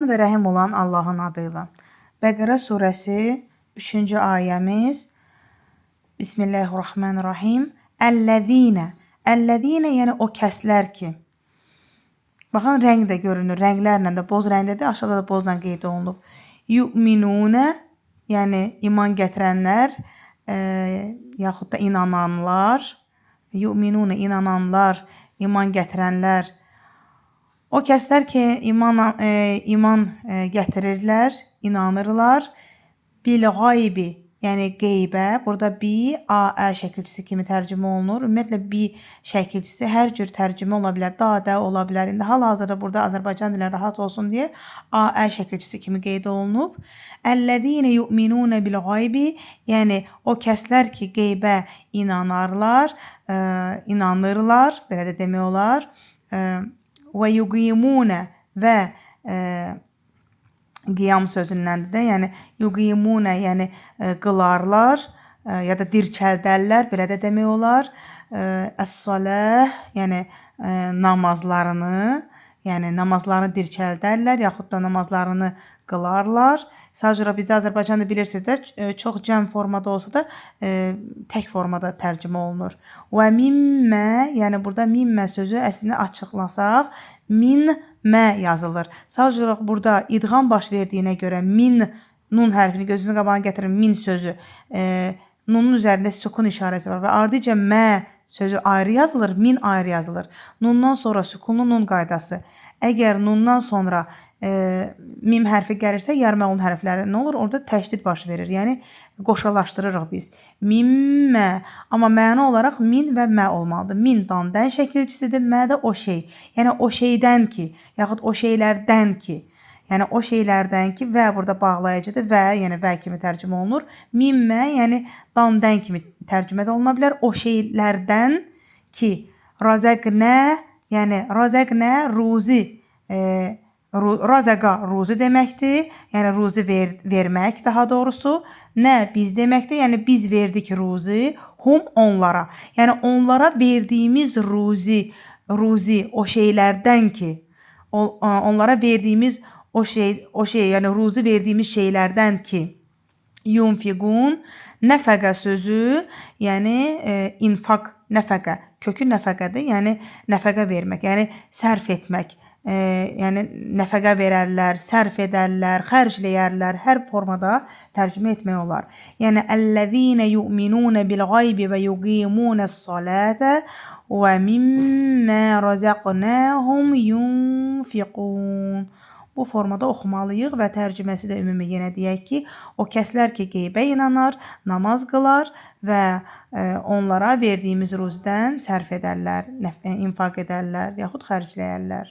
və rəhim olan Allahın adıyla. Bəqərə surəsi 3-cü ayəmiz. Bismillahirrahmanirrahim. Əlləzinə. Əlləzinə yəni o kəslər ki. Baxın, rəng də görünür. Rənglərlə də boz rəngdədir. Aşağıda da bozla qeyd olunub. Yu'minunə yəni iman gətirənlər, yaxud da inananlar. Yu'minunə inananlar, iman gətirənlər. O kəslər ki, iman gətirirlər, inanırlar. Bil-qaybi, yəni qeybə. Burada bi, a-ə şəkilçisi kimi tərcümə olunur. Ümumiyyətlə, bi şəkilçisi hər cür tərcümə ola bilər. Da-də ola bilər. İndi hal-hazırda burada Azərbaycan dili rahat olsun deyə a-ə şəkilçisi kimi qeyd olunub. Əlləzinə yu'minunə bil-qaybi, yəni o kəslər ki, qeybə inanarlar, inanırlar, belə də demək olar. Və yuqimunə və qiyam sözündəndir də, yəni yuqimunə, yəni qılarlar ya da dirçəldərlər, belə də demək olar. Əs-saləh, yəni namazlarını, yəni namazlarını dirçəldərlər, yaxud da namazlarını qılarlar. Sadəcə bizdə Azərbaycanda bilirsiniz də, çox cəm formada olsa da tək formada tərcümə olunur. Və mimmə, yəni burada mimmə sözü əslində açıqlasaq, min-mə yazılır. Sadəcə burada idğam baş verdiyinə görə min, nun hərfini gözünüzün qabağına gətirin, min sözü. Nunun üzərində sükun işarəsi var və ardıca mə sözü ayrı yazılır, min ayrı yazılır. Nundan sonra sükunlu nun qaydası. Əgər nundan sonra mim hərfi gəlirsə, yarməlun hərfləri nə olur? Orada təşdid baş verir. Yəni, qoşalaşdırırıq biz. Mimmə. Amma məna olaraq min və mə olmalıdır. Min dan-dən şəkilçisidir, mə də o şey. Yəni, o şeydən ki, yaxud o şeylərdən ki. Yəni, o şeylərdən ki, və burada bağlayıcıdır, və, yəni və kimi tərcümə olunur. Mimmə, yəni dan-dən kimi tərcümə də oluna bilər. O şeylərdən ki, razəqnə, yəni razəqnə ruzi, razəqa ruzi deməkdir, yəni ruzi vermək daha doğrusu. Nə biz deməkdir, yəni biz verdik ruzi, hum onlara. Yəni onlara verdiyimiz ruzi o şeylərdən ki, onlara verdiyimiz o şey, yəni ruzi verdiyimiz şeylərdən ki, yunfiqun, nəfəqə sözü, yəni infaq, nəfəqə, kökü nəfəqədir, yəni nəfəqə vermək, yəni sərf etmək. Yəni nəfəqə verərlər, sərf edərlər, xərcləyərlər, hər formada tərcümə etmək olar. Yəni əlləzinə yu'minunə bil-qaybi və yuqimunəs-salətə və mimmə razəqnəhum yunfiqun. Bu formada oxumalıyıq və tərcüməsi də ümumi yenə deyək ki, o kəslər ki, qeybə inanar, namaz qılar və onlara verdiyimiz ruzidən sərf edərlər, infaq edərlər, yaxud xərcləyərlər.